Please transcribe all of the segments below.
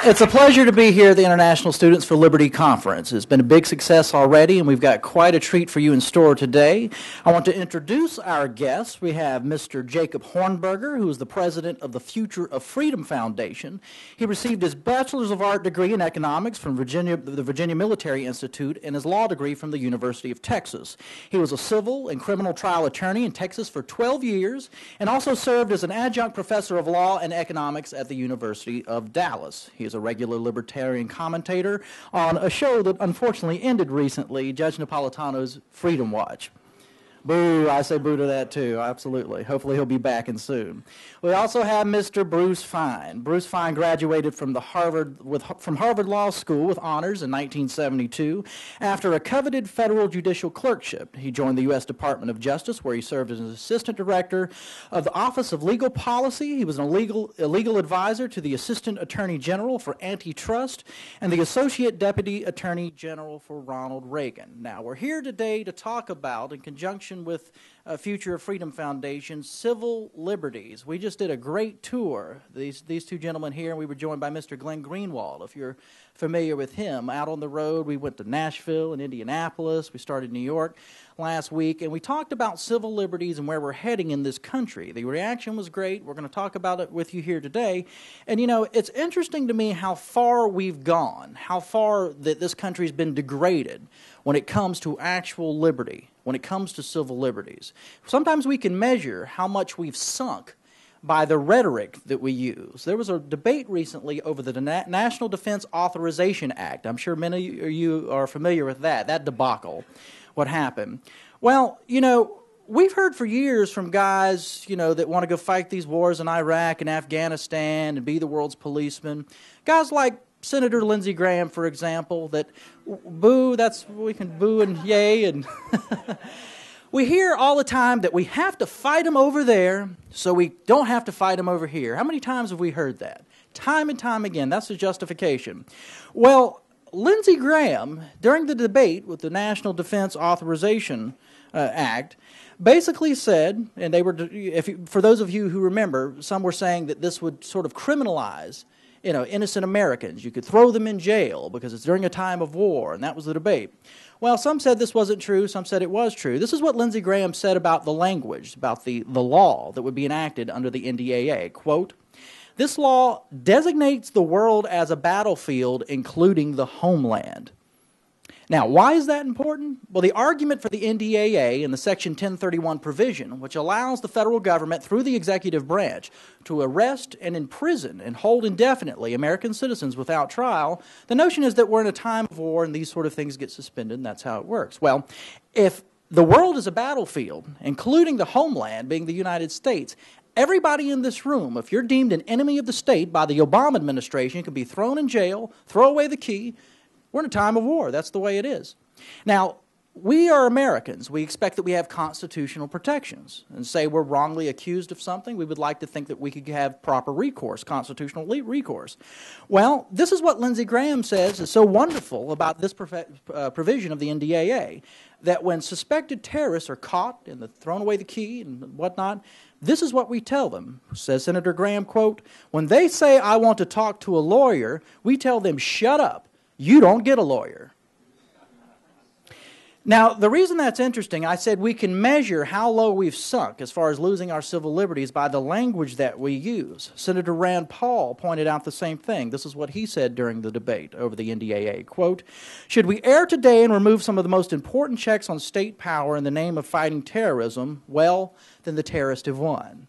It's a pleasure to be here at the International Students for Liberty Conference. It's been a big success already, and we've got quite a treat for you in store today. I want to introduce our guests. We have Mr. Jacob Hornberger, who is the president of the Future of Freedom Foundation. He received his Bachelor's of Art degree in economics from the Virginia Military Institute and his law degree from the University of Texas. He was a civil and criminal trial attorney in Texas for 12 years and also served as an adjunct professor of law and economics at the University of Dallas. He is a regular libertarian commentator on a show that unfortunately ended recently, Judge Napolitano's Freedom Watch. Boo, I say boo to that too, absolutely. Hopefully he'll be back in soon. We also have Mr. Bruce Fein. Bruce Fein graduated from Harvard Law School with honors in 1972. After a coveted federal judicial clerkship, he joined the U.S. Department of Justice, where he served as an assistant director of the Office of Legal Policy. He was a legal advisor to the Assistant Attorney General for Antitrust and the Associate Deputy Attorney General for Ronald Reagan. Now, we're here today to talk about, in conjunction with Future of Freedom Foundation, civil liberties. We just did a great tour, these two gentlemen here, and we were joined by Mr. Glenn Greenwald, if you're familiar with him. Out on the road, we went to Nashville and Indianapolis. We started New York last week, and we talked about civil liberties and where we're heading in this country. The reaction was great. We're going to talk about it with you here today. And, you know, it's interesting to me how far we've gone, how far that this country's been degraded when it comes to actual liberty, when it comes to civil liberties. Sometimes we can measure how much we've sunk by the rhetoric that we use. There was a debate recently over the National Defense Authorization Act. I'm sure many of you are familiar with that debacle, what happened. Well, you know, we've heard for years from guys, you know, that want to go fight these wars in Iraq and Afghanistan and be the world's policeman. Guys like Senator Lindsey Graham, for example, that boo, we can boo and yay. And we hear all the time that we have to fight them over there so we don't have to fight them over here. How many times have we heard that? Time and time again. That's the justification. Well, Lindsey Graham, during the debate with the National Defense Authorization Act, basically said, and they were, for those of you who remember, some were saying that this would sort of criminalize, you know, innocent Americans. You could throw them in jail because it's during a time of war, and that was the debate. Well, some said this wasn't true, some said it was true. This is what Lindsey Graham said about the language, about the law that would be enacted under the NDAA. Quote, "This law designates the world as a battlefield, including the homeland." Now, why is that important? Well, the argument for the NDAA and the Section 1031 provision, which allows the federal government through the executive branch to arrest and imprison and hold indefinitely American citizens without trial, the notion is that we're in a time of war and these sort of things get suspended, and that's how it works. Well, if the world is a battlefield, including the homeland being the United States, everybody in this room, if you're deemed an enemy of the state by the Obama administration, can be thrown in jail, throw away the key. We're in a time of war. That's the way it is. Now, we are Americans. We expect that we have constitutional protections. And say we're wrongly accused of something, we would like to think that we could have proper recourse, constitutional recourse. Well, this is what Lindsey Graham says is so wonderful about this provision of the NDAA, that when suspected terrorists are caught and thrown away the key and whatnot, this is what we tell them. Says Senator Graham, quote, "When they say I want to talk to a lawyer, we tell them, shut up. You don't get a lawyer." Now, the reason that's interesting, I said we can measure how low we've sunk as far as losing our civil liberties by the language that we use. Senator Rand Paul pointed out the same thing. This is what he said during the debate over the NDAA. Quote, "Should we err today and remove some of the most important checks on state power in the name of fighting terrorism, well, then the terrorists have won."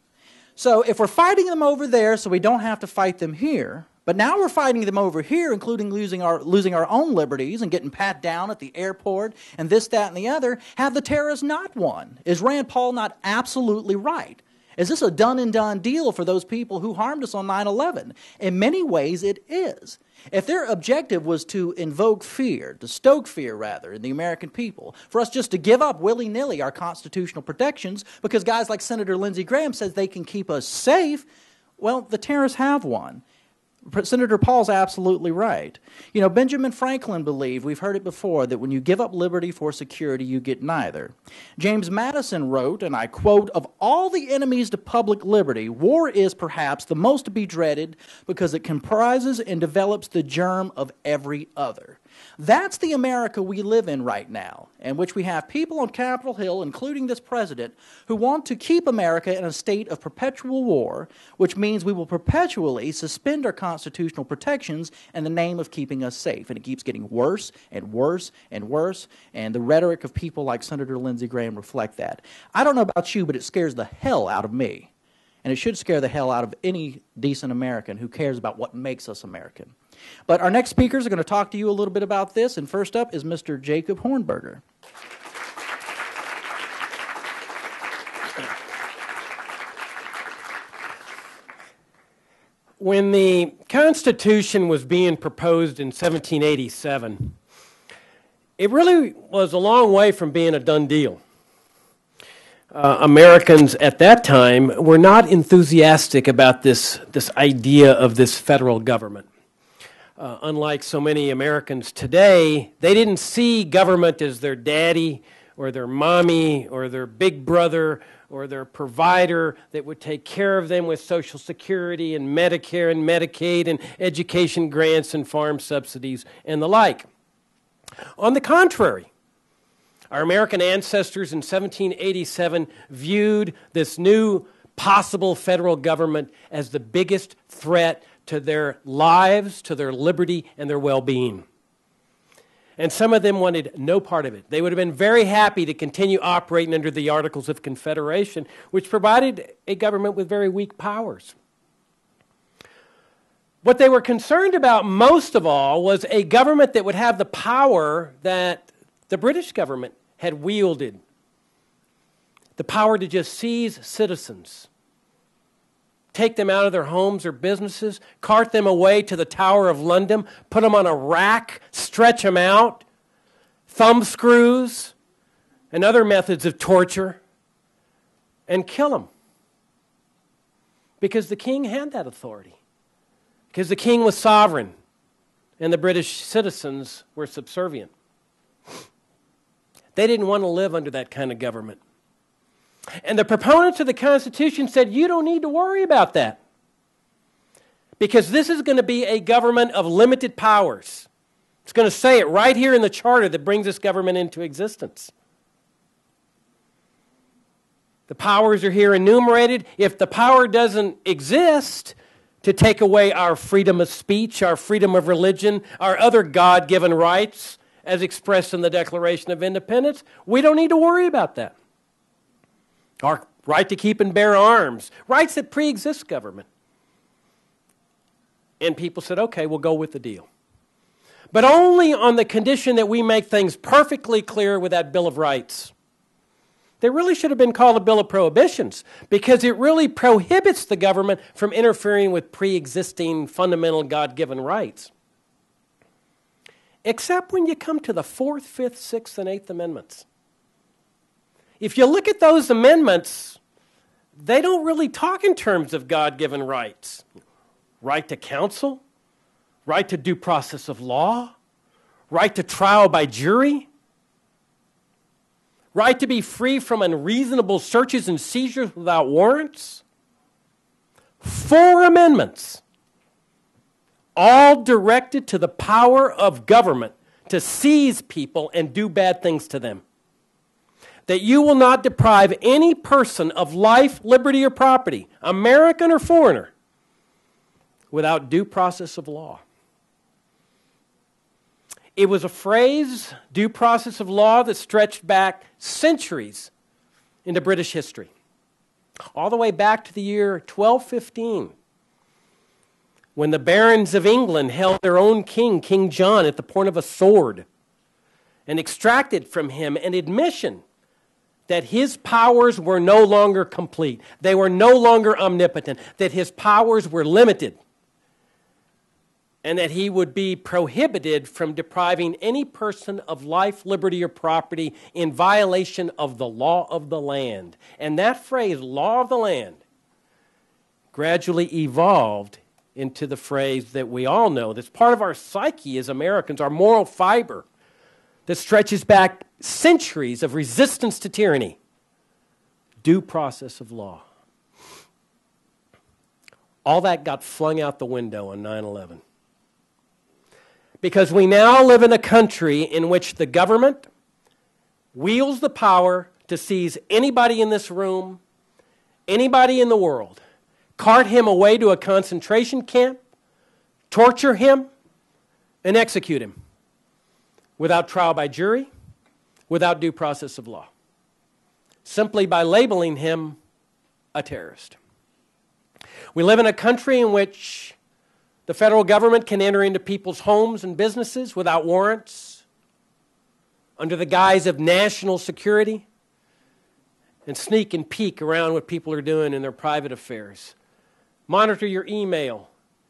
So if we're fighting them over there so we don't have to fight them here, but now we're fighting them over here, including losing our own liberties and getting pat down at the airport and this, that, and the other, have the terrorists not won? Is Rand Paul not absolutely right? Is this a done and done deal for those people who harmed us on 9/11? In many ways, it is. If their objective was to invoke fear, to stoke fear, rather, in the American people, for us just to give up willy-nilly our constitutional protections because guys like Senator Lindsey Graham says they can keep us safe, well, the terrorists have won. Senator Paul's absolutely right. You know, Benjamin Franklin believed, we've heard it before, that when you give up liberty for security, you get neither. James Madison wrote, and I quote, "Of all the enemies to public liberty, war is perhaps the most to be dreaded because it comprises and develops the germ of every other." That's the America we live in right now, in which we have people on Capitol Hill, including this president, who want to keep America in a state of perpetual war, which means we will perpetually suspend our constitutional protections in the name of keeping us safe. And it keeps getting worse and worse and worse, and the rhetoric of people like Senator Lindsey Graham reflect that. I don't know about you, but it scares the hell out of me. And it should scare the hell out of any decent American who cares about what makes us American. But our next speakers are going to talk to you a little bit about this, and first up is Mr. Jacob Hornberger. When the Constitution was being proposed in 1787, it really was a long way from being a done deal. Americans at that time were not enthusiastic about this idea of this federal government. Unlike so many Americans today, they didn't see government as their daddy or their mommy or their big brother or their provider that would take care of them with Social Security and Medicare and Medicaid and education grants and farm subsidies and the like. On the contrary, our American ancestors in 1787 viewed this new possible federal government as the biggest threat to their lives, to their liberty, and their well-being. And some of them wanted no part of it. They would have been very happy to continue operating under the Articles of Confederation, which provided a government with very weak powers. What they were concerned about most of all was a government that would have the power that the British government had wielded, the power to just seize citizens, take them out of their homes or businesses, cart them away to the Tower of London, put them on a rack, stretch them out, thumb screws, and other methods of torture, and kill them. Because the king had that authority. Because the king was sovereign, and the British citizens were subservient. They didn't want to live under that kind of government. And the proponents of the Constitution said, you don't need to worry about that. Because this is going to be a government of limited powers. It's going to say it right here in the charter that brings this government into existence. The powers are here enumerated. If the power doesn't exist to take away our freedom of speech, our freedom of religion, our other God-given rights, as expressed in the Declaration of Independence, we don't need to worry about that. Our right to keep and bear arms, rights that pre-exist government. And people said, okay, we'll go with the deal. But only on the condition that we make things perfectly clear with that Bill of Rights. They really should have been called a Bill of Prohibitions because it really prohibits the government from interfering with pre-existing fundamental God-given rights. Except when you come to the 4th, 5th, 6th, and 8th Amendments. If you look at those amendments, they don't really talk in terms of God-given rights. Right to counsel, right to due process of law, right to trial by jury, right to be free from unreasonable searches and seizures without warrants. 4 amendments, all directed to the power of government to seize people and do bad things to them. That you will not deprive any person of life, liberty, or property, American or foreigner, without due process of law. It was a phrase, due process of law, that stretched back centuries into British history, all the way back to the year 1215, when the barons of England held their own king, King John, at the point of a sword and extracted from him an admission that his powers were no longer complete. They were no longer omnipotent, that his powers were limited, and that he would be prohibited from depriving any person of life, liberty, or property in violation of the law of the land. And that phrase, law of the land, gradually evolved into the phrase that we all know, that's part of our psyche as Americans, our moral fiber, that stretches back centuries of resistance to tyranny. Due process of law. All that got flung out the window on 9/11. Because we now live in a country in which the government wields the power to seize anybody in this room, anybody in the world, cart him away to a concentration camp, torture him, and execute him without trial by jury, without due process of law, simply by labeling him a terrorist. We live in a country in which the federal government can enter into people's homes and businesses without warrants, under the guise of national security, and sneak and peek around what people are doing in their private affairs. Monitor your email,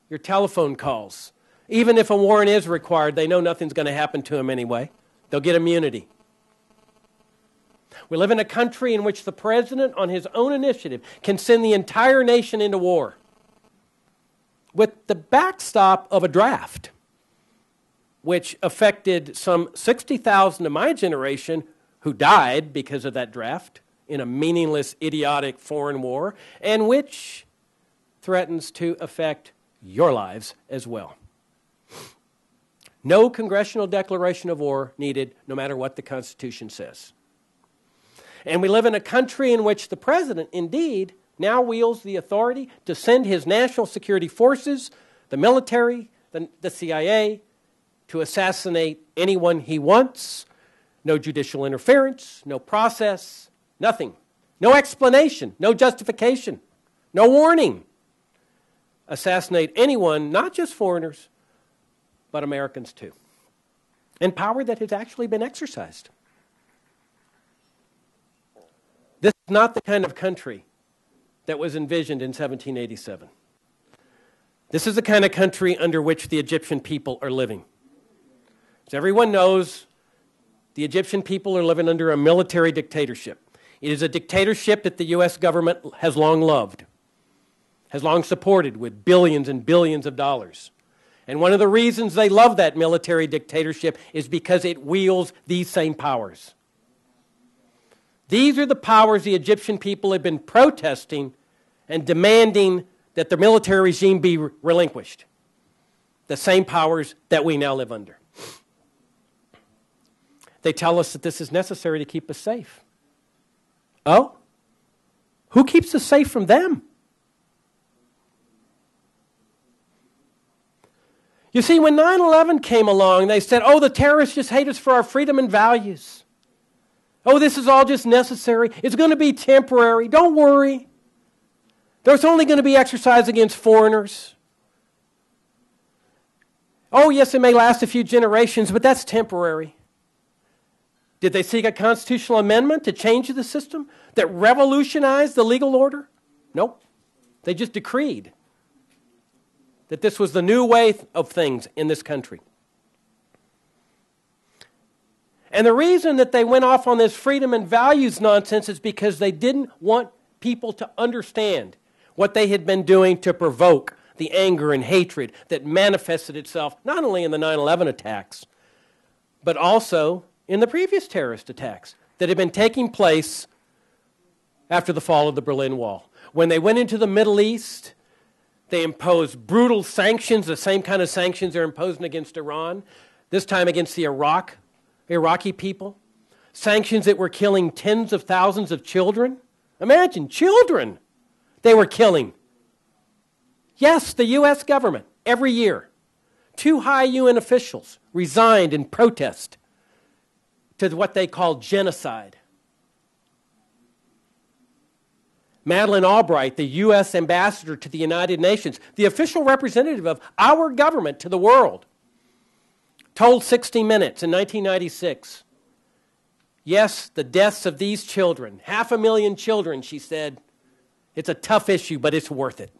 your telephone calls. Even if a warrant is required, they know nothing's going to happen to them anyway. They'll get immunity. We live in a country in which the president, on his own initiative, can send the entire nation into war with the backstop of a draft, which affected some 60,000 of my generation who died because of that draft in a meaningless, idiotic foreign war, and which threatens to affect your lives as well. No congressional declaration of war needed, no matter what the Constitution says. And we live in a country in which the president, indeed, now wields the authority to send his national security forces, the military, the CIA, to assassinate anyone he wants. No judicial interference, no process, nothing. No explanation, no justification, no warning. Assassinate anyone, not just foreigners, but Americans too. And power that has actually been exercised. This is not the kind of country that was envisioned in 1787. This is the kind of country under which the Egyptian people are living. As everyone knows, the Egyptian people are living under a military dictatorship. It is a dictatorship that the U.S. government has long loved, has long supported with billions and billions of dollars. And one of the reasons they love that military dictatorship is because it wields these same powers. These are the powers the Egyptian people have been protesting and demanding that the military regime be relinquished. The same powers that we now live under. They tell us that this is necessary to keep us safe. Oh? Who keeps us safe from them? You see, when 9/11 came along, they said, oh, the terrorists just hate us for our freedom and values. Oh, this is all just necessary. It's going to be temporary. Don't worry. There's only going to be exercise against foreigners. Oh, yes, it may last a few generations, but that's temporary. Did they seek a constitutional amendment to change the system that revolutionized the legal order? Nope. They just decreed that this was the new way of things in this country. And the reason that they went off on this freedom and values nonsense is because they didn't want people to understand what they had been doing to provoke the anger and hatred that manifested itself not only in the 9/11 attacks, but also in the previous terrorist attacks that had been taking place after the fall of the Berlin Wall. When they went into the Middle East, they imposed brutal sanctions, the same kind of sanctions they're imposing against Iran, this time against the Iraqi people. Sanctions that were killing tens of thousands of children. Imagine, children they were killing. Yes, the U.S. government, every year, 2 high UN officials resigned in protest to what they called genocide. Madeleine Albright, the U.S. ambassador to the United Nations, the official representative of our government to the world, told 60 Minutes in 1996, yes, the deaths of these children, 500,000 children, she said, it's a tough issue, but it's worth it.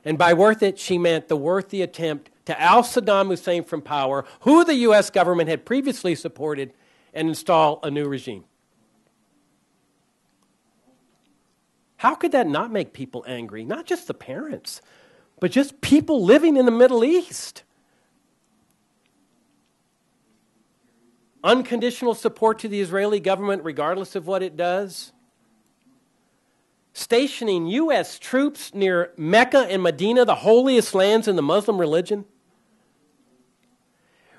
And by worth it, she meant the worthy attempt to oust Saddam Hussein from power, who the U.S. government had previously supported, and install a new regime. How could that not make people angry? Not just the parents, but just people living in the Middle East. Unconditional support to the Israeli government regardless of what it does. Stationing U.S. troops near Mecca and Medina, the holiest lands in the Muslim religion.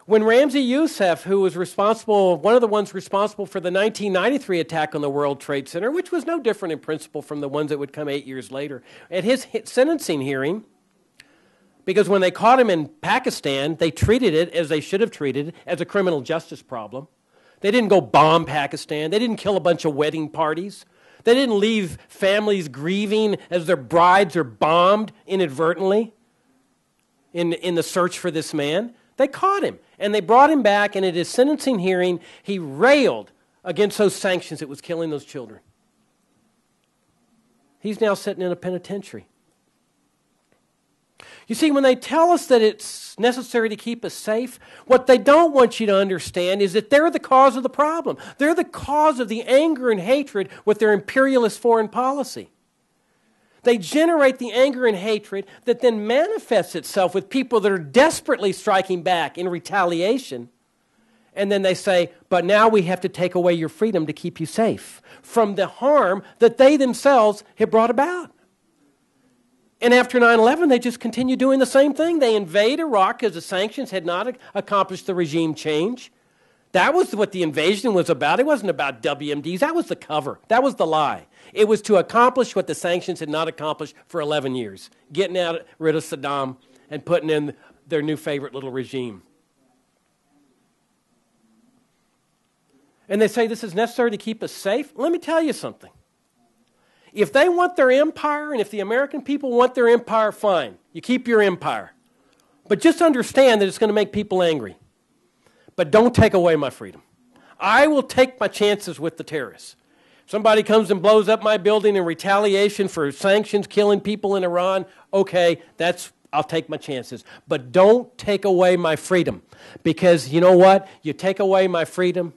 When Ramzi Youssef, who was one of the ones responsible for the 1993 attack on the World Trade Center, which was no different in principle from the ones that would come 8 years later, at his sentencing hearing, because when they caught him in Pakistan, they treated it as they should have treated it, as a criminal justice problem. They didn't go bomb Pakistan. They didn't kill a bunch of wedding parties. They didn't leave families grieving as their brides are bombed inadvertently in the search for this man. They caught him, and they brought him back, and at his sentencing hearing, he railed against those sanctions that was killing those children. He's now sitting in a penitentiary. You see, when they tell us that it's necessary to keep us safe, what they don't want you to understand is that they're the cause of the problem. They're the cause of the anger and hatred with their imperialist foreign policy. They generate the anger and hatred that then manifests itself with people that are desperately striking back in retaliation. And then they say, but now we have to take away your freedom to keep you safe from the harm that they themselves have brought about. And after 9/11, they just continue doing the same thing. They invade Iraq because the sanctions had not accomplished the regime change. That was what the invasion was about. It wasn't about WMDs. That was the cover. That was the lie. It was to accomplish what the sanctions had not accomplished for 11 years, getting rid of Saddam and putting in their new favorite little regime. And they say this is necessary to keep us safe. Let me tell you something. If they want their empire, and if the American people want their empire, fine. You keep your empire. But just understand that it's going to make people angry. But don't take away my freedom. I will take my chances with the terrorists. Somebody comes and blows up my building in retaliation for sanctions, killing people in Iran, okay, I'll take my chances. But don't take away my freedom. Because you know what? You take away my freedom,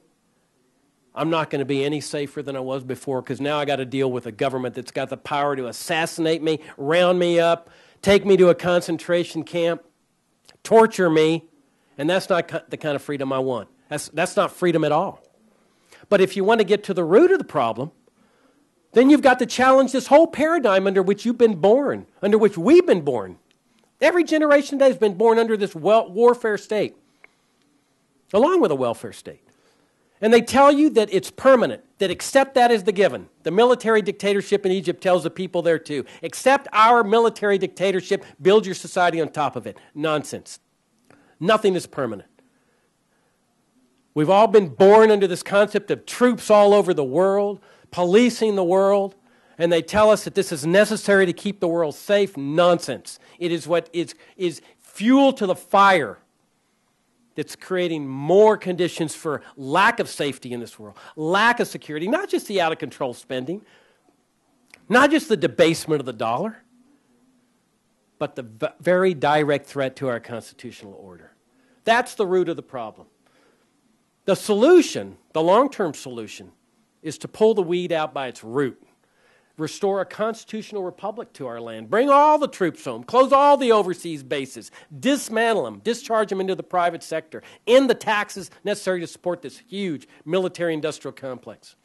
I'm not going to be any safer than I was before, because now I got to deal with a government that's got the power to assassinate me, round me up, take me to a concentration camp, torture me, and that's not the kind of freedom I want. That's not freedom at all. But if you want to get to the root of the problem, then you've got to challenge this whole paradigm under which you've been born, under which we've been born. Every generation today has been born under this warfare state, along with a welfare state. And they tell you that it's permanent, that accept that as the given. The military dictatorship in Egypt tells the people there too, accept our military dictatorship, build your society on top of it. Nonsense. Nothing is permanent. We've all been born under this concept of troops all over the world, policing the world, and they tell us that this is necessary to keep the world safe. Nonsense. It is what is fuel to the fire that's creating more conditions for lack of safety in this world, lack of security, not just the out-of-control spending, not just the debasement of the dollar, but the very direct threat to our constitutional order. That's the root of the problem. The solution, the long-term solution, is to pull the weed out by its root. Restore a constitutional republic to our land. Bring all the troops home. Close all the overseas bases. Dismantle them. Discharge them into the private sector. End the taxes necessary to support this huge military-industrial complex.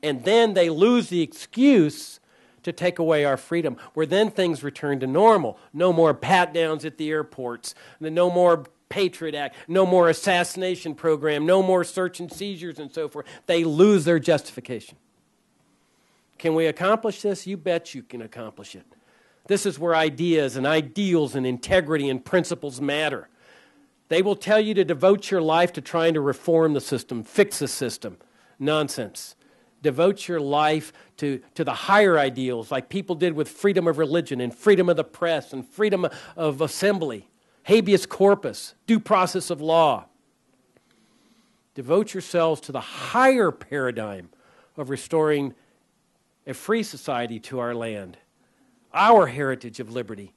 And then they lose the excuse to take away our freedom, where then things return to normal. No more pat-downs at the airports. No more Patriot Act. No more assassination program. No more search and seizures and so forth. They lose their justification. Can we accomplish this? You bet you can accomplish it. This is where ideas and ideals and integrity and principles matter. They will tell you to devote your life to trying to reform the system, fix the system. Nonsense. Devote your life to the higher ideals, like people did with freedom of religion and freedom of the press and freedom of assembly, habeas corpus, due process of law. Devote yourselves to the higher paradigm of restoring a free society to our land, our heritage of liberty.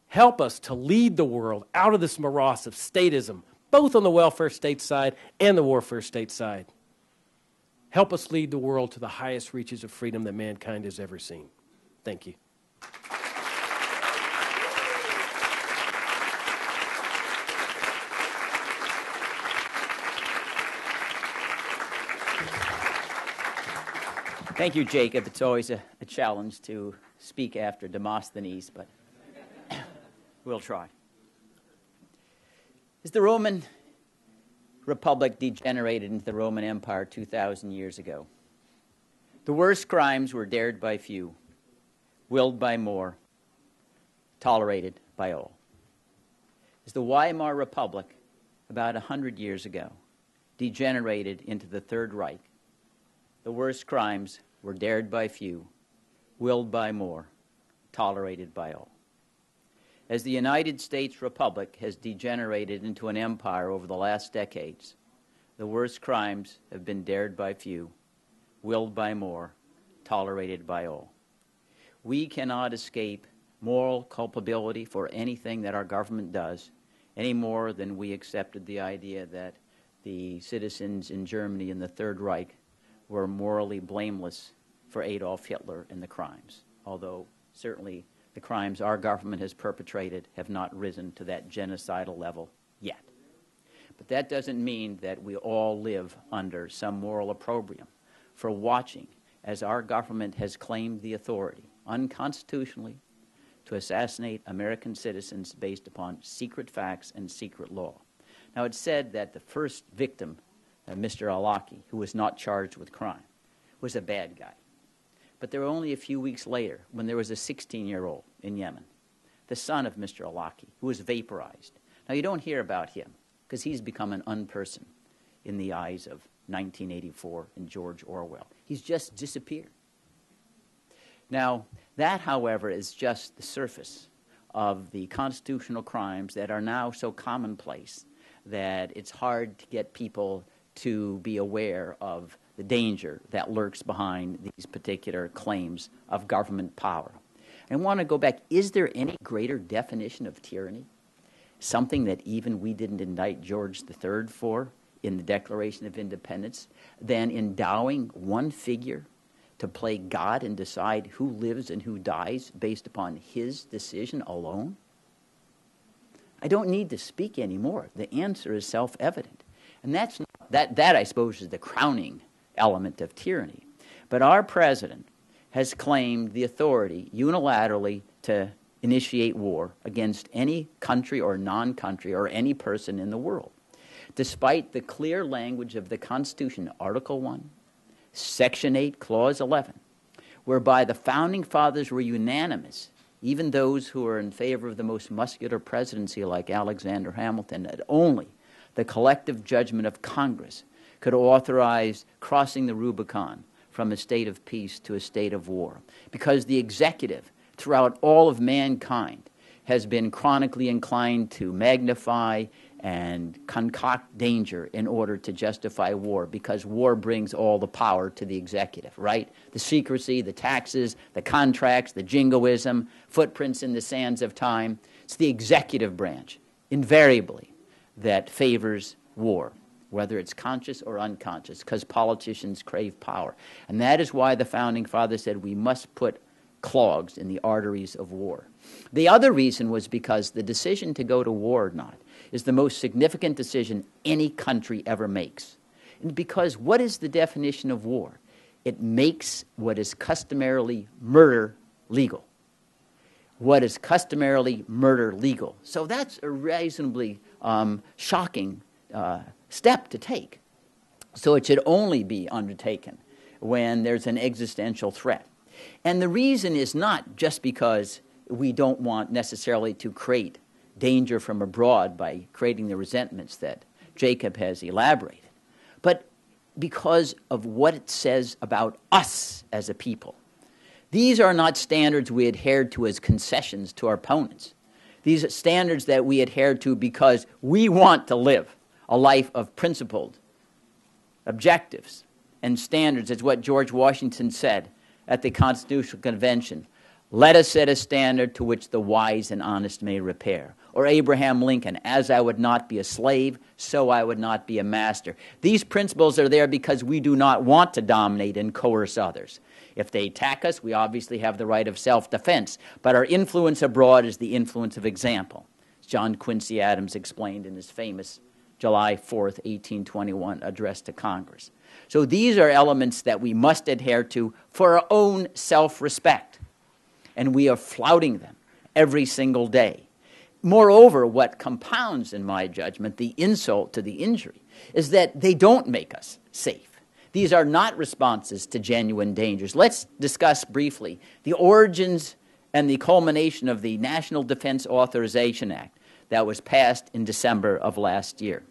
Help us to lead the world out of this morass of statism, both on the welfare state side and the warfare state side. Help us lead the world to the highest reaches of freedom that mankind has ever seen. Thank you. Thank you, Jacob. It's always a challenge to speak after Demosthenes, but we'll try. As the Roman Republic degenerated into the Roman Empire 2,000 years ago, the worst crimes were dared by few, willed by more, tolerated by all. As the Weimar Republic, about 100 years ago, degenerated into the Third Reich, the worst crimes were dared by few, willed by more, tolerated by all. As the United States Republic has degenerated into an empire over the last decades, the worst crimes have been dared by few, willed by more, tolerated by all. We cannot escape moral culpability for anything that our government does any more than we accepted the idea that the citizens in Germany in the Third Reich were morally blameless for Adolf Hitler and the crimes, although certainly the crimes our government has perpetrated have not risen to that genocidal level yet. But that doesn't mean that we all live under some moral opprobrium for watching as our government has claimed the authority, unconstitutionally, to assassinate American citizens based upon secret facts and secret law. Now, it's said that the first victim, Mr. al-Awlaki, who was not charged with crime, was a bad guy. But there were only a few weeks later when there was a 16-year-old in Yemen, the son of Mr. al-Awlaki, who was vaporized. Now, you don't hear about him because he's become an unperson in the eyes of 1984 and George Orwell. He's just disappeared. Now, that, however, is just the surface of the constitutional crimes that are now so commonplace that it's hard to get people to be aware of the danger that lurks behind these particular claims of government power. I want to go back. Is there any greater definition of tyranny? Something that even we didn't indict George III for in the Declaration of Independence, than endowing one figure to play God and decide who lives and who dies based upon his decision alone? I don't need to speak anymore. The answer is self-evident. And that's not, that I suppose, is the crowning element of tyranny. But our president has claimed the authority unilaterally to initiate war against any country or non-country or any person in the world, despite the clear language of the Constitution, Article 1, Section 8, Clause 11, whereby the Founding Fathers were unanimous, even those who were in favor of the most muscular presidency like Alexander Hamilton, that only the collective judgment of Congress could authorize crossing the Rubicon from a state of peace to a state of war, because the executive throughout all of mankind has been chronically inclined to magnify and concoct danger in order to justify war, because war brings all the power to the executive, right? The secrecy, the taxes, the contracts, the jingoism, footprints in the sands of time. It's the executive branch, invariably, that favors war, whether it's conscious or unconscious, because politicians crave power. And that is why the Founding Fathers said we must put clogs in the arteries of war. The other reason was because the decision to go to war or not is the most significant decision any country ever makes. And because what is the definition of war? It makes what is customarily murder legal. What is customarily murder legal? So that's a reasonably shocking step to take. So it should only be undertaken when there's an existential threat. And the reason is not just because we don't want necessarily to create danger from abroad by creating the resentments that Jacob has elaborated, but because of what it says about us as a people. These are not standards we adhere to as concessions to our opponents. These are standards that we adhere to because we want to live a life of principled objectives and standards. It's what George Washington said at the Constitutional Convention. Let us set a standard to which the wise and honest may repair. Or Abraham Lincoln, as I would not be a slave, so I would not be a master. These principles are there because we do not want to dominate and coerce others. If they attack us, we obviously have the right of self-defense, but our influence abroad is the influence of example. As John Quincy Adams explained in his famous July 4th, 1821 address to Congress. So these are elements that we must adhere to for our own self-respect, and we are flouting them every single day. Moreover, what compounds, in my judgment, the insult to the injury is that they don't make us safe. These are not responses to genuine dangers. Let's discuss briefly the origins and the culmination of the National Defense Authorization Act that was passed in December of last year.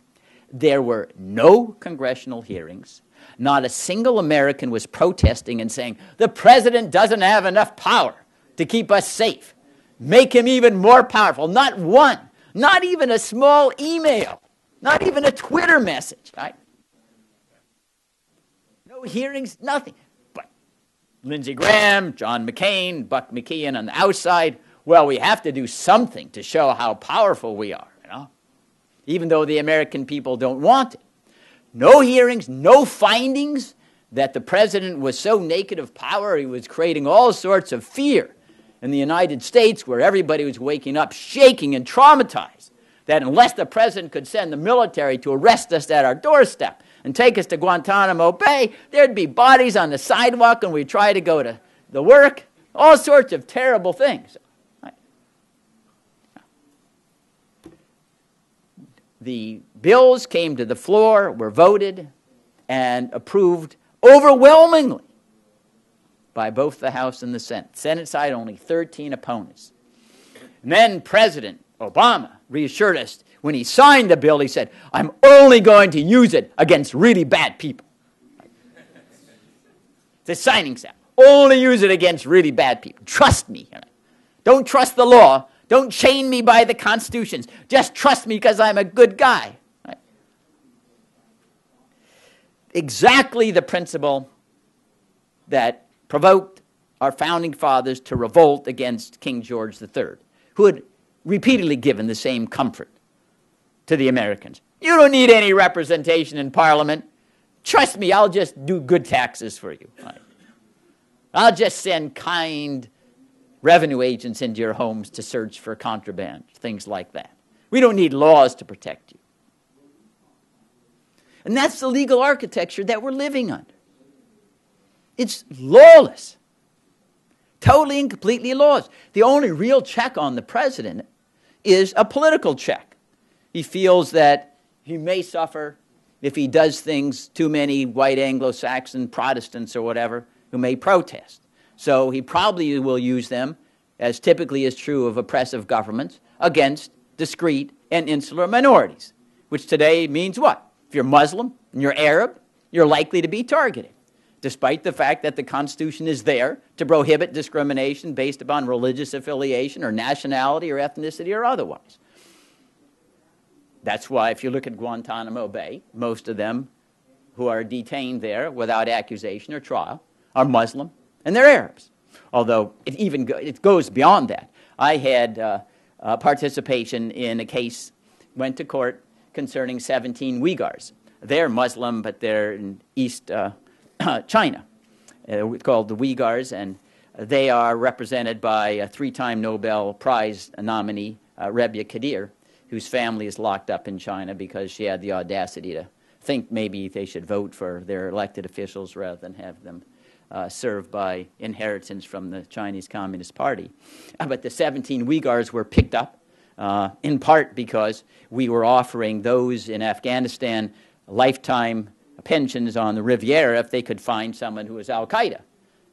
There were no congressional hearings. Not a single American was protesting and saying, the president doesn't have enough power to keep us safe. Make him even more powerful. Not one. Not even a small email. Not even a Twitter message. Right? No hearings, nothing. But Lindsey Graham, John McCain, Buck McKeon on the outside, well, we have to do something to show how powerful we are, even though the American people don't want it. No hearings, no findings that the president was so naked of power he was creating all sorts of fear in the United States, where everybody was waking up shaking and traumatized, that unless the president could send the military to arrest us at our doorstep and take us to Guantanamo Bay, there'd be bodies on the sidewalk and we'd try to go to the work, all sorts of terrible things. The bills came to the floor, were voted, and approved overwhelmingly by both the House and the Senate. Senate side, only 13 opponents. And then President Obama reassured us when he signed the bill, he said, I'm only going to use it against really bad people. It's a signing stamp. Only use it against really bad people. Trust me. Don't trust the law. Don't chain me by the constitutions. Just trust me because I'm a good guy. Right? Exactly the principle that provoked our founding fathers to revolt against King George III, who had repeatedly given the same comfort to the Americans. You don't need any representation in Parliament. Trust me, I'll just do good taxes for you. Right? I'll just send kind revenue agents into your homes to search for contraband, things like that. We don't need laws to protect you. And that's the legal architecture that we're living under. It's lawless. Totally and completely lawless. The only real check on the president is a political check. He feels that he may suffer if he does things too many white Anglo-Saxon Protestants or whatever who may protest. So he probably will use them, as typically is true of oppressive governments, against discrete and insular minorities, which today means what? If you're Muslim and you're Arab, you're likely to be targeted, despite the fact that the Constitution is there to prohibit discrimination based upon religious affiliation or nationality or ethnicity or otherwise. That's why if you look at Guantanamo Bay, most of them who are detained there without accusation or trial are Muslim and they're Arabs. Although it goes beyond that. I had participation in a case, went to court concerning 17 Uyghurs. They're Muslim, but they're in East China, called the Uyghurs, and they are represented by a three-time Nobel Prize nominee, Rebia Kadir, whose family is locked up in China because she had the audacity to think maybe they should vote for their elected officials rather than have them served by inheritance from the Chinese Communist Party. But the 17 Uyghurs were picked up in part because we were offering those in Afghanistan lifetime pensions on the Riviera if they could find someone who was al-Qaeda.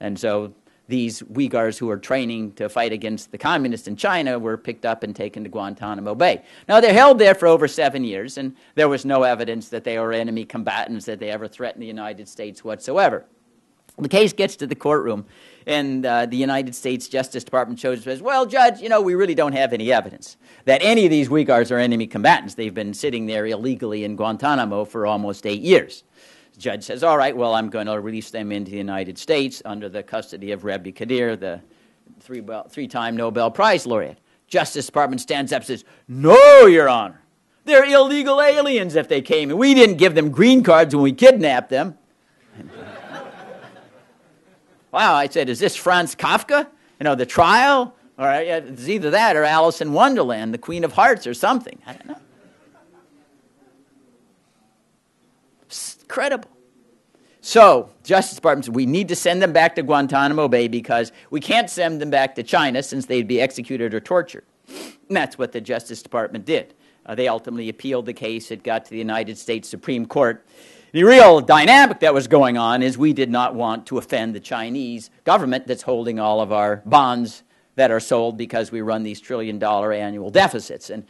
And so these Uyghurs who were training to fight against the communists in China were picked up and taken to Guantanamo Bay. Now, they're held there for over 7 years, and there was no evidence that they were enemy combatants, that they ever threatened the United States whatsoever. The case gets to the courtroom, and the United States Justice Department says, well, Judge, we really don't have any evidence that any of these Uyghurs are enemy combatants. They've been sitting there illegally in Guantanamo for almost 8 years. The judge says, all right, well, I'm going to release them into the United States under the custody of Rebia Kadir, the three-time Nobel Prize laureate. Justice Department stands up and says, no, Your Honor. They're illegal aliens if they came, and we didn't give them green cards when we kidnapped them. Wow, I said, is this Franz Kafka? The trial? Or it's either that or Alice in Wonderland, the Queen of Hearts or something. I don't know. Incredible. So, Justice Department said, we need to send them back to Guantanamo Bay because we can't send them back to China since they'd be executed or tortured. And that's what the Justice Department did. They ultimately appealed the case. It got to the United States Supreme Court. The real dynamic that was going on is we did not want to offend the Chinese government that's holding all of our bonds that are sold because we run these trillion-dollar annual deficits. And,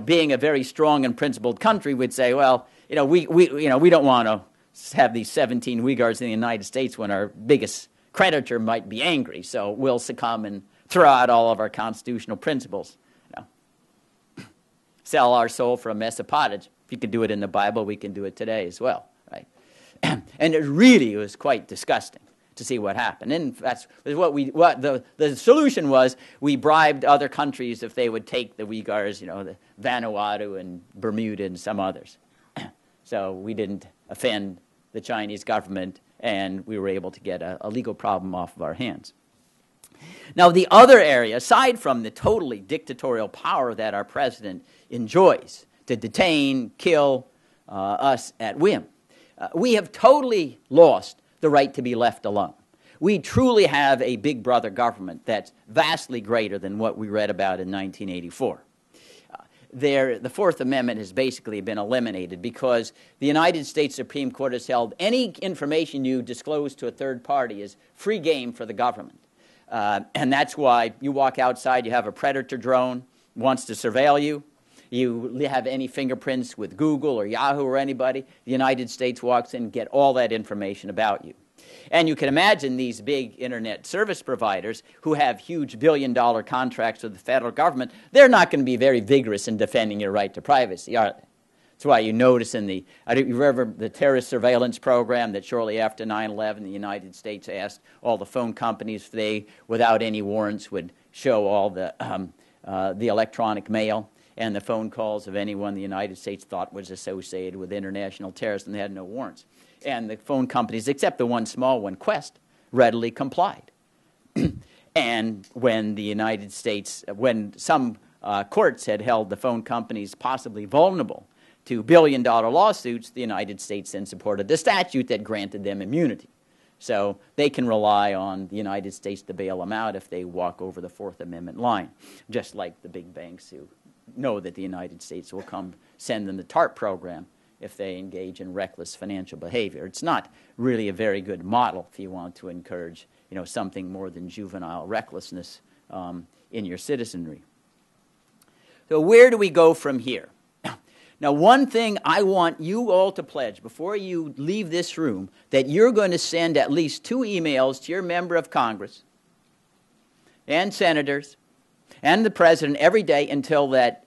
being a very strong and principled country, we'd say, well, we don't want to have these 17 Uyghurs in the United States when our biggest creditor might be angry, so we'll succumb and throw out all of our constitutional principles. Sell our soul for a mess of pottage. If you can do it in the Bible, we can do it today as well, right? And it really was quite disgusting to see what happened. And that's what the solution was. We bribed other countries if they would take the Uyghurs, the Vanuatu and Bermuda and some others. So we didn't offend the Chinese government, and we were able to get a legal problem off of our hands. Now, the other area, aside from the totally dictatorial power that our president enjoys to detain, kill us at whim, we have totally lost the right to be left alone. We truly have a big brother government that's vastly greater than what we read about in 1984. The Fourth Amendment has basically been eliminated because the United States Supreme Court has held any information you disclose to a third party is free game for the government. And that's why you walk outside, you have a predator drone, wants to surveil you. You have any fingerprints with Google or Yahoo or anybody, the United States walks in and get all that information about you. And you can imagine these big internet service providers who have huge billion-dollar contracts with the federal government, they're not going to be very vigorous in defending your right to privacy, are they? That's why you notice in you remember the terrorist surveillance program that shortly after 9/11 the United States asked all the phone companies if they, without any warrants, would show all the electronic mail and the phone calls of anyone the United States thought was associated with international terrorism. They had no warrants. And the phone companies, except the one small one, Quest, readily complied. And when the United States, when some courts had held the phone companies possibly vulnerable to billion-dollar lawsuits, the United States then supported the statute that granted them immunity. So they can rely on the United States to bail them out if they walk over the Fourth Amendment line, just like the big banks who know that the United States will come send them the TARP program if they engage in reckless financial behavior. It's not really a very good model if you want to encourage, something more than juvenile recklessness in your citizenry. So where do we go from here? Now, one thing I want you all to pledge before you leave this room, that you're going to send at least 2 emails to your member of Congress and senators and the president every day until that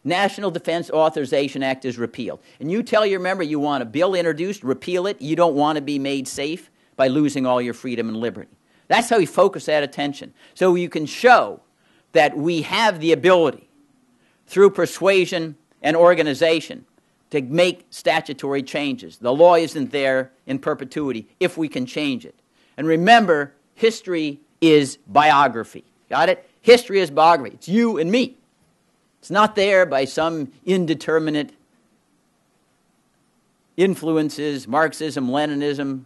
National Defense Authorization Act is repealed. And you tell your member you want a bill introduced, repeal it, you don't want to be made safe by losing all your freedom and liberty. That's how we focus that attention. So you can show that we have the ability, through persuasion and organization, to make statutory changes. The law isn't there in perpetuity if we can change it. And remember, history is biography. Got it? History is biography. It's you and me. It's not there by some indeterminate influences, Marxism, Leninism,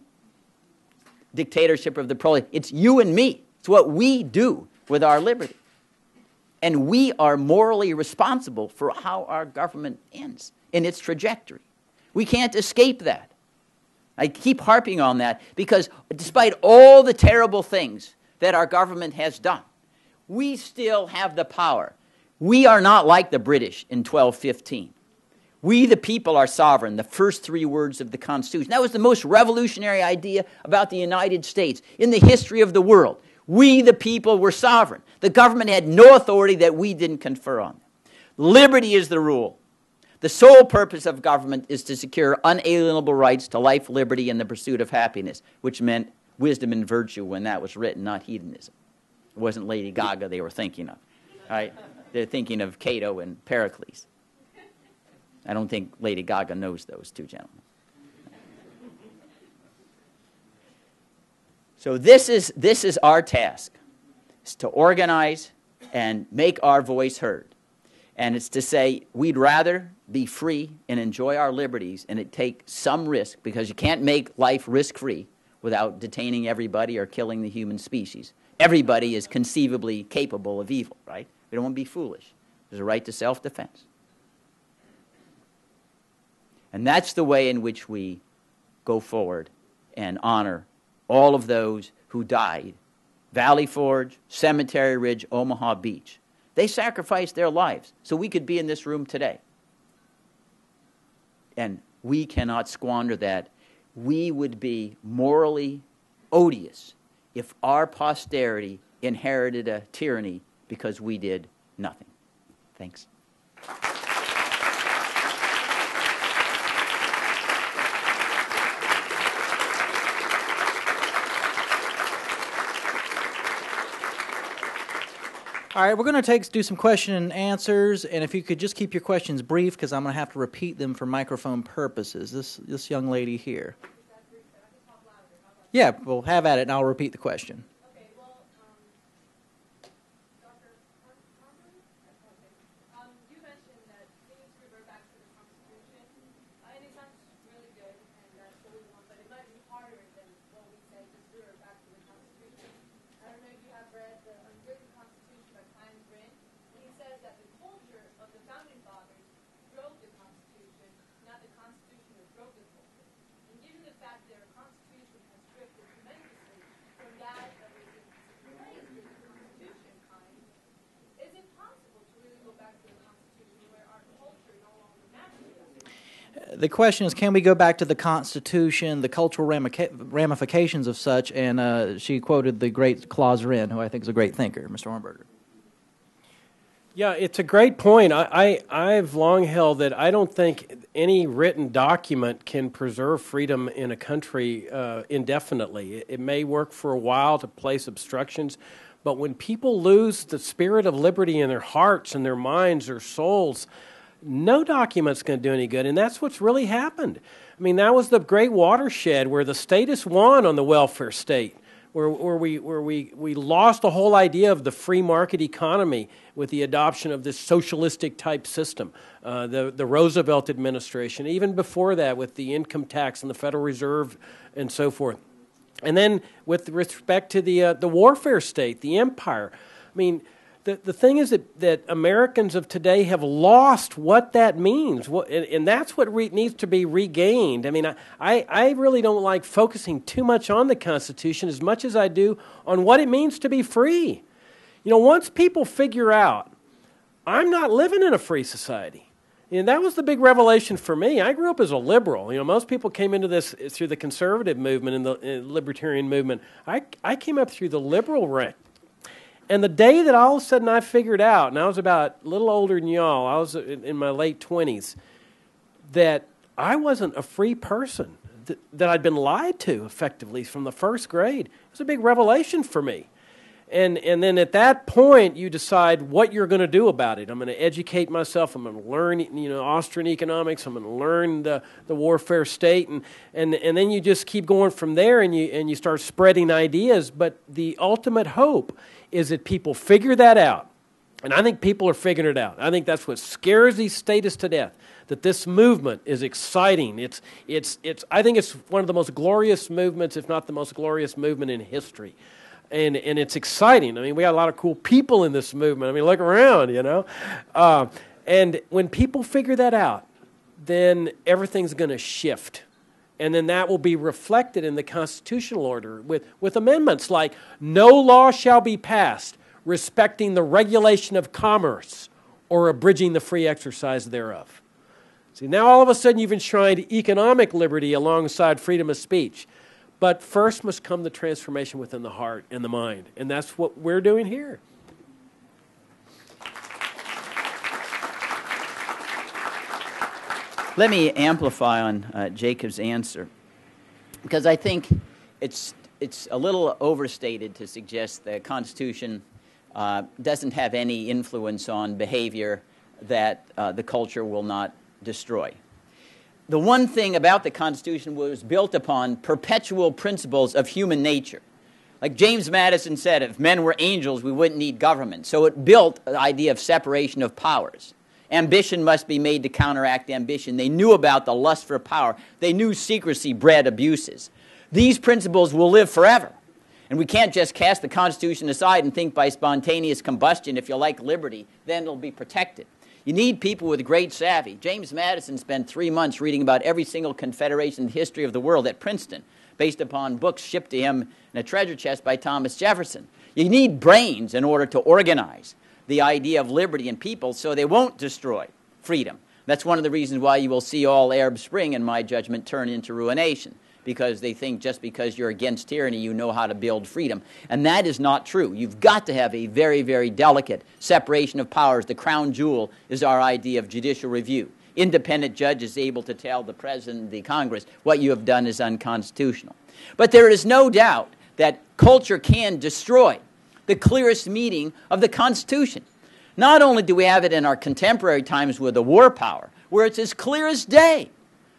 dictatorship of the proletariat. It's you and me. It's what we do with our liberty. And we are morally responsible for how our government ends in its trajectory. We can't escape that. I keep harping on that because despite all the terrible things that our government has done, we still have the power. We are not like the British in 1215. We, the people, are sovereign, the first 3 words of the Constitution. That was the most revolutionary idea about the United States in the history of the world. We, the people, were sovereign. The government had no authority that we didn't confer on them. Liberty is the rule. The sole purpose of government is to secure unalienable rights to life, liberty, and the pursuit of happiness, which meant wisdom and virtue when that was written, not hedonism. It wasn't Lady Gaga they were thinking of. Right? They're thinking of Cato and Pericles. I don't think Lady Gaga knows those 2 gentlemen. So this is our task, is to organize and make our voice heard. And it's to say we'd rather be free and enjoy our liberties and it take some risk, because you can't make life risk-free without detaining everybody or killing the human species. Everybody is conceivably capable of evil, right? We don't want to be foolish. There's a right to self-defense. And that's the way in which we go forward and honor all of those who died. Valley Forge, Cemetery Ridge, Omaha Beach. They sacrificed their lives so we could be in this room today. And we cannot squander that. We would be morally odious if our posterity inherited a tyranny because we did nothing. Thanks. All right, we're going to do some question and answers, and if you could just keep your questions brief, because I'm going to have to repeat them for microphone purposes. This young lady here. Yeah, we'll have at it, and I'll repeat the question. Okay, well, Dr. Hornberger, you mentioned that we need to revert back to the Constitution, and it sounds really good, and that's what we want, but it might be harder than what we say, just revert back to the Constitution. I don't know if you have read the Unwritten Constitution by Fein, and he says that the culture of the Founding Fathers drove the Constitution, not the Constitution that drove the culture. And given the fact that our Constitution has drifted tremendously from that of its enslaved Constitution kind, is it possible to really go back to the Constitution where our culture no longer matches us? The question is, can we go back to the Constitution, the cultural ramifications of such, and she quoted the great Claus Wren, who I think is a great thinker, Mr. Hornberger. Yeah, it's a great point. I've long held that I don't think any written document can preserve freedom in a country indefinitely. It may work for a while to place obstructions, but when people lose the spirit of liberty in their hearts and their minds or souls, no document's going to do any good, and that's what's really happened. I mean, that was the great watershed where the statists won on the welfare state, where we lost the whole idea of the free market economy with the adoption of this socialistic type system, the Roosevelt administration, even before that with the income tax and the Federal Reserve and so forth. And then with respect to the warfare state, the empire, I mean, the thing is that Americans of today have lost what that means, and that's what needs to be regained. I mean, I really don't like focusing too much on the Constitution as much as I do on what it means to be free. You know, once people figure out, I'm not living in a free society. And that was the big revelation for me. I grew up as a liberal. You know, most people came into this through the conservative movement and the libertarian movement. I came up through the liberal rank. And the day that all of a sudden I figured out, and I was about a little older than y'all, I was in my late 20s, that I wasn't a free person, that I'd been lied to effectively from the first grade. It was a big revelation for me. And then at that point, you decide what you're going to do about it. I'm going to educate myself. I'm going to learn, Austrian economics. I'm going to learn the warfare state, and then you just keep going from there, and you start spreading ideas. But the ultimate hope is that people figure that out, and I think people are figuring it out. I think that's what scares these statists to death. That this movement is exciting. I think it's one of the most glorious movements, if not the most glorious movement in history. And it's exciting. I mean, we got a lot of cool people in this movement. I mean, look around, And when people figure that out, then everything's going to shift. And then that will be reflected in the constitutional order with amendments like, no law shall be passed respecting the regulation of commerce or abridging the free exercise thereof. See, now all of a sudden you've enshrined economic liberty alongside freedom of speech. But first must come the transformation within the heart and the mind. And that's what we're doing here. Let me amplify on Jacob's answer, because I think it's a little overstated to suggest the Constitution doesn't have any influence on behavior that the culture will not destroy. The one thing about the Constitution was built upon perpetual principles of human nature. Like James Madison said, if men were angels, we wouldn't need government. So it built the idea of separation of powers. Ambition must be made to counteract ambition. They knew about the lust for power. They knew secrecy bred abuses. These principles will live forever. And we can't just cast the Constitution aside and think by spontaneous combustion, if you like liberty, then it'll be protected. You need people with great savvy. James Madison spent 3 months reading about every single confederation in the history of the world at Princeton, based upon books shipped to him in a treasure chest by Thomas Jefferson. You need brains in order to organize the idea of liberty in people so they won't destroy freedom. That's one of the reasons why you will see all Arab Spring, in my judgment, turn into ruination, because they think just because you're against tyranny, you know how to build freedom. And that is not true. You've got to have a very, very delicate separation of powers. The crown jewel is our idea of judicial review. Independent judges able to tell the President, the Congress, what you have done is unconstitutional. But there is no doubt that culture can destroy the clearest meaning of the Constitution. Not only do we have it in our contemporary times with the war power, where it's as clear as day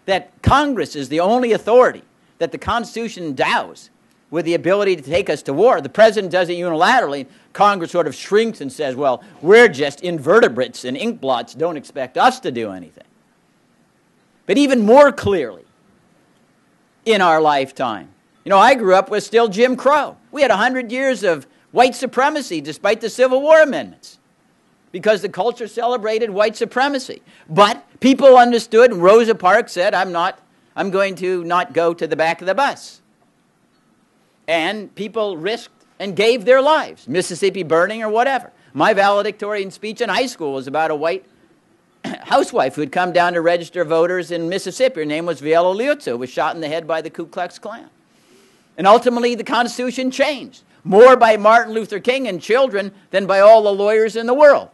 that Congress is the only authority that the Constitution endows with the ability to take us to war. The President does it unilaterally. Congress sort of shrinks and says, well, we're just invertebrates and ink blots, don't expect us to do anything. But even more clearly, in our lifetime, you know, I grew up with still Jim Crow. We had 100 years of white supremacy despite the Civil War amendments, because the culture celebrated white supremacy. But people understood, and Rosa Parks said, I'm going to not go to the back of the bus. And people risked and gave their lives, Mississippi burning or whatever. My valedictorian speech in high school was about a white housewife who had come down to register voters in Mississippi. Her name was Viola Liuzzo, was shot in the head by the Ku Klux Klan. And ultimately the Constitution changed, more by Martin Luther King and children than by all the lawyers in the world.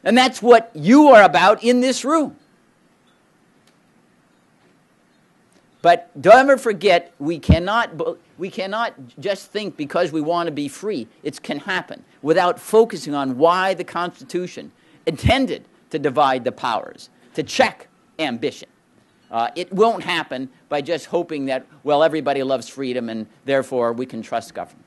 And that's what you are about in this room. But don't ever forget, we cannot just think because we want to be free, it can happen without focusing on why the Constitution intended to divide the powers, to check ambition. It won't happen by just hoping that, well, everybody loves freedom and therefore we can trust government.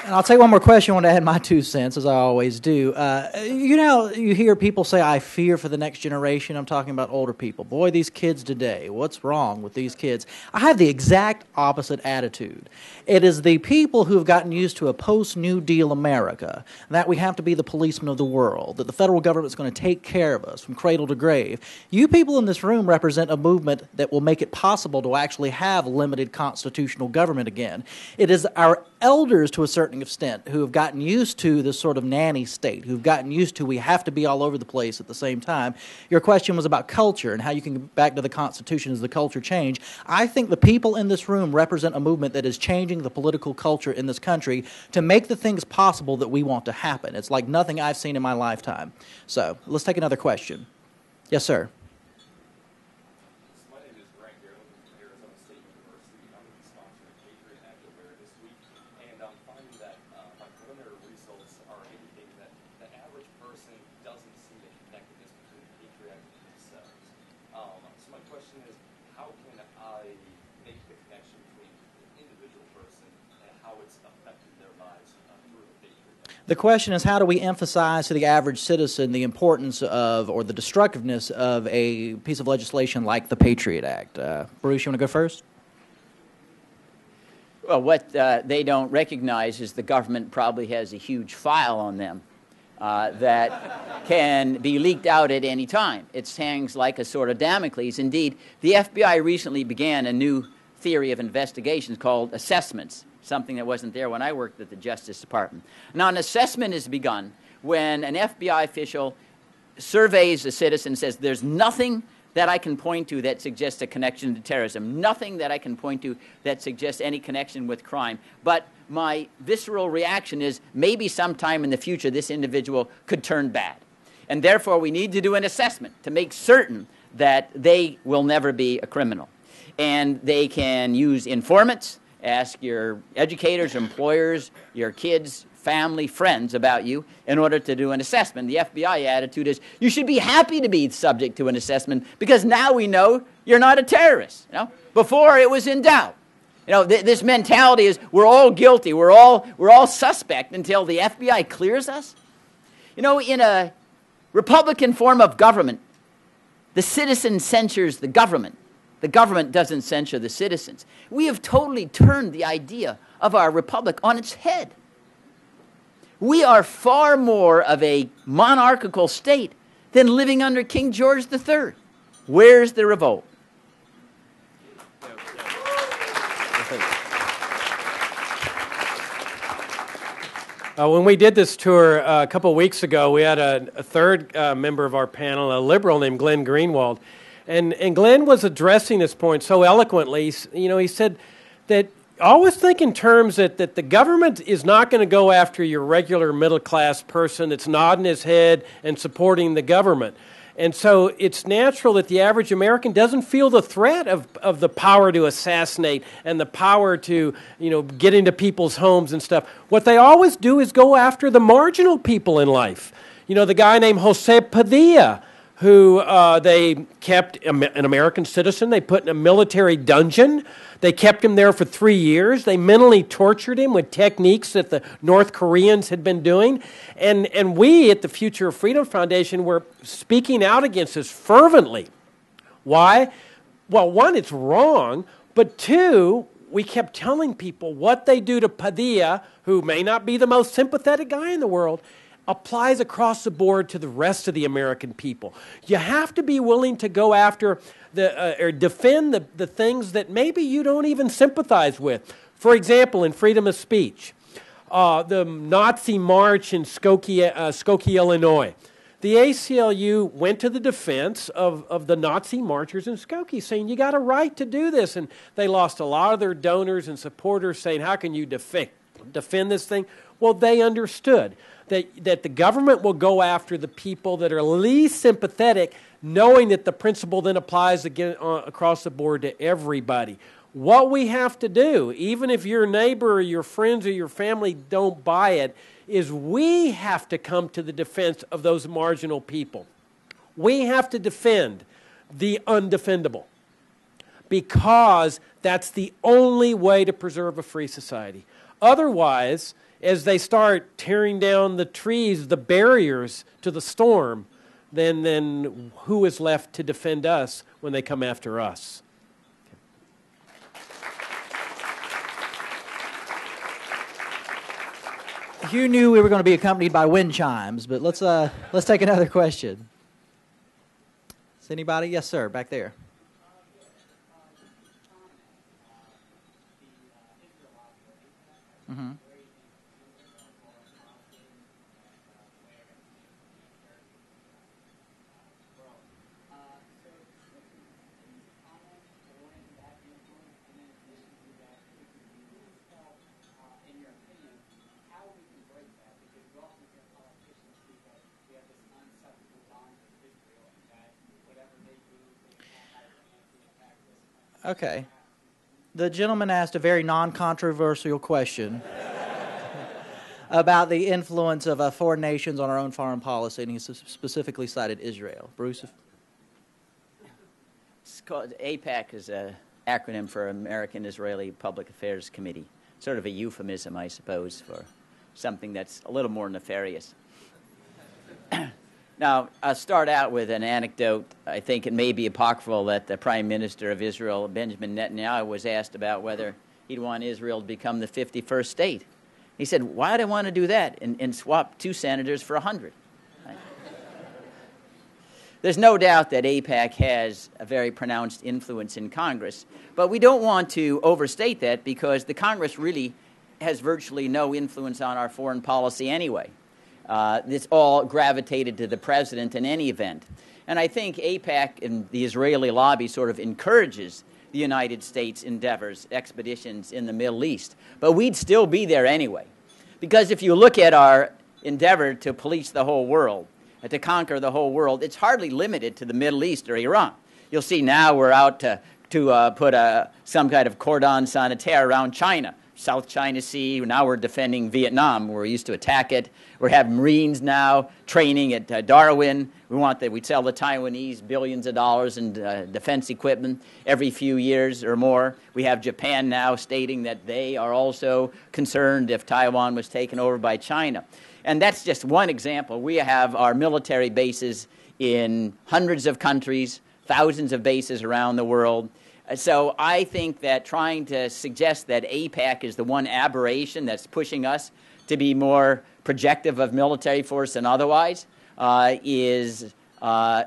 And I'll take one more question. I want to add my 2 cents, as I always do. You know, you hear people say, I fear for the next generation. I'm talking about older people. Boy, these kids today, what's wrong with these kids? I have the exact opposite attitude. It is the people who have gotten used to a post-New Deal America, that we have to be the policemen of the world, that the federal government is going to take care of us from cradle to grave. You people in this room represent a movement that will make it possible to actually have limited constitutional government again. It is our elders, to a certain extent, who have gotten used to this sort of nanny state, who've gotten used to we have to be all over the place at the same time. Your question was about culture and how you can get back to the Constitution as the culture change. I think the people in this room represent a movement that is changing the political culture in this country to make the things possible that we want to happen. It's like nothing I've seen in my lifetime. So let's take another question. Yes, sir. The question is, how do we emphasize to the average citizen the importance of, or the destructiveness of, a piece of legislation like the Patriot Act? Bruce, you want to go first? Well, what they don't recognize is the government probably has a huge file on them that can be leaked out at any time. It hangs like a sword of Damocles. Indeed, the FBI recently began a new theory of investigations called assessments, something that wasn't there when I worked at the Justice Department. Now, an assessment is begun when an FBI official surveys a citizen and says, there's nothing that I can point to that suggests a connection to terrorism, nothing that I can point to that suggests any connection with crime, but my visceral reaction is maybe sometime in the future this individual could turn bad. And therefore, we need to do an assessment to make certain that they will never be a criminal. And they can use informants. Ask your educators, employers, your kids, family, friends about you in order to do an assessment. The FBI attitude is you should be happy to be subject to an assessment because now we know you're not a terrorist. You know? Before it was in doubt. You know, this mentality is we're all guilty, we're all suspect until the FBI clears us. You know, in a Republican form of government, the citizen censures the government. The government doesn't censure the citizens. We have totally turned the idea of our republic on its head. We are far more of a monarchical state than living under King George III. Where's the revolt? When we did this tour a couple weeks ago, we had a third member of our panel, a liberal named Glenn Greenwald. And Glenn was addressing this point so eloquently. You know, he said that always think in terms that the government is not going to go after your regular middle-class person that's nodding his head and supporting the government. And so it's natural that the average American doesn't feel the threat of the power to assassinate and the power to, you know, get into people's homes and stuff. What they always do is go after the marginal people in life. You know, the guy named Jose Padilla, who they kept, an American citizen, they put in a military dungeon. They kept him there for 3 years. They mentally tortured him with techniques that the North Koreans had been doing. And we at the Future of Freedom Foundation were speaking out against this fervently. Why? Well, one, it's wrong, but two, we kept telling people what they do to Padilla, who may not be the most sympathetic guy in the world, applies across the board to the rest of the American people. You have to be willing to go after or defend the things that maybe you don't even sympathize with. For example, in freedom of speech, the Nazi march in Skokie, Illinois. The ACLU went to the defense of the Nazi marchers in Skokie, saying you got a right to do this. And they lost a lot of their donors and supporters saying, how can you defend this thing? Well, they understood that the government will go after the people that are least sympathetic, knowing that the principle then applies again across the board to everybody. What we have to do, even if your neighbor or your friends or your family don't buy it, is we have to come to the defense of those marginal people. We have to defend the undefendable, because that's the only way to preserve a free society. Otherwise, as they start tearing down the trees, the barriers to the storm, then who is left to defend us when they come after us? You knew we were going to be accompanied by wind chimes, but let's take another question. Is anybody? Yes, sir, back there. Mm-hmm. Okay. The gentleman asked a very non-controversial question about the influence of foreign nations on our own foreign policy, and he specifically cited Israel. Bruce? It's called AIPAC is an acronym for American Israeli Public Affairs Committee. Sort of a euphemism, I suppose, for something that's a little more nefarious. Now, I'll start out with an anecdote. I think it may be apocryphal that the Prime Minister of Israel, Benjamin Netanyahu, was asked about whether he'd want Israel to become the 51st state. He said, why do I want to do that and swap 2 senators for 100? Right? There's no doubt that AIPAC has a very pronounced influence in Congress, but we don't want to overstate that because the Congress really has virtually no influence on our foreign policy anyway. It's all gravitated to the president in any event. And I think AIPAC and the Israeli lobby sort of encourages the United States endeavors, expeditions in the Middle East. But we'd still be there anyway. Because if you look at our endeavor to police the whole world, to conquer the whole world, it's hardly limited to the Middle East or Iran. You'll see now we're out to put some kind of cordon sanitaire around China. South China Sea. Now we're defending Vietnam, where we used to attack it. We have Marines now training at Darwin. We sell the Taiwanese billions of dollars in defense equipment every few years or more. We have Japan now stating that they are also concerned if Taiwan was taken over by China. And that's just one example. We have our military bases in hundreds of countries, thousands of bases around the world. So I think that trying to suggest that AIPAC is the one aberration that's pushing us to be more projective of military force than otherwise is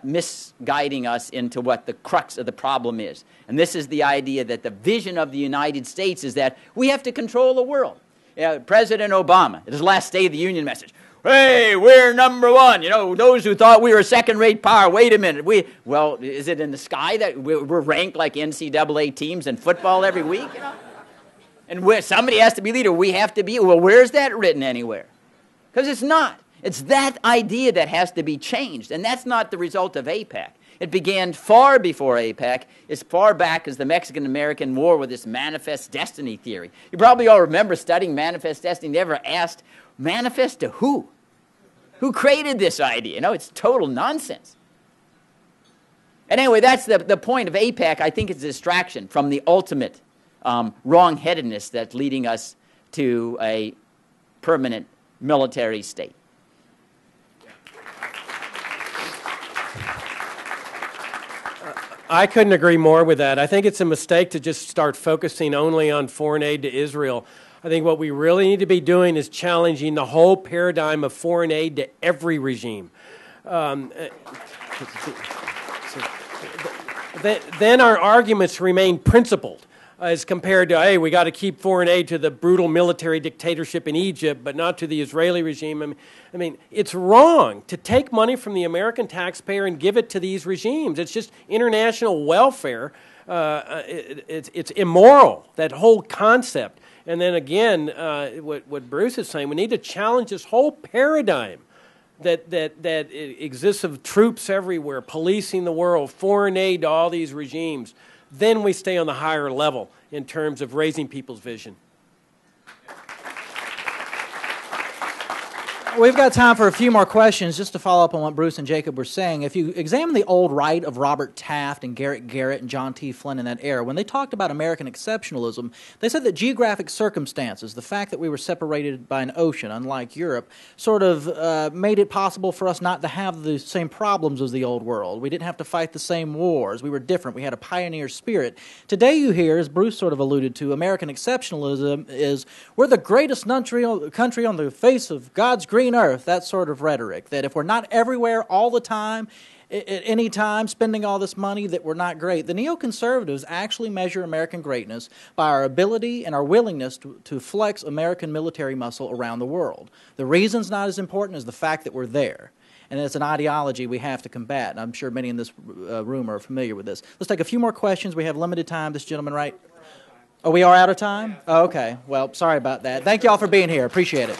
misguiding us into what the crux of the problem is. And this is the idea that the vision of the United States is that we have to control the world. President Obama, at his last State of the Union message, hey, we're number one. You know, those who thought we were a second-rate power, wait a minute. Well, is it in the sky that we're ranked like NCAA teams in football every week? You know? And somebody has to be leader. We have to be. Well, where's that written anywhere? Because it's not. It's that idea that has to be changed, and that's not the result of AIPAC. It began far before AIPAC, as far back as the Mexican-American War with this manifest destiny theory. You probably all remember studying manifest destiny. Never asked, manifest to who? Who created this idea? You know, it's total nonsense. And anyway, that's the point of AIPAC. I think it's a distraction from the ultimate wrong-headedness that's leading us to a permanent military state. I couldn't agree more with that. I think it's a mistake to just start focusing only on foreign aid to Israel. I think what we really need to be doing is challenging the whole paradigm of foreign aid to every regime. Then our arguments remain principled as compared to, hey, we got to keep foreign aid to the brutal military dictatorship in Egypt, but not to the Israeli regime. I mean, it's wrong to take money from the American taxpayer and give it to these regimes. It's just international welfare. It's immoral, that whole concept. And then again, what Bruce is saying, we need to challenge this whole paradigm that exists of troops everywhere, policing the world, foreign aid to all these regimes. Then we stay on the higher level in terms of raising people's vision. We've got time for a few more questions just to follow up on what Bruce and Jacob were saying. If you examine the old right of Robert Taft and Garrett Garrett and John T. Flynn in that era, when they talked about American exceptionalism, they said that geographic circumstances, the fact that we were separated by an ocean, unlike Europe, sort of made it possible for us not to have the same problems as the old world. We didn't have to fight the same wars. We were different. We had a pioneer spirit. Today you hear, as Bruce sort of alluded to, American exceptionalism is we're the greatest country on the face of God's green earth, that sort of rhetoric, that if we're not everywhere all the time, at any time, spending all this money, that we're not great. The neoconservatives actually measure American greatness by our ability and our willingness to flex American military muscle around the world. The reason's not as important as the fact that we're there. And it's an ideology we have to combat. And I'm sure many in this room are familiar with this. Let's take a few more questions. We have limited time. This gentleman right... Oh, we are out of time? Oh, okay. Well, sorry about that. Thank you all for being here. Appreciate it.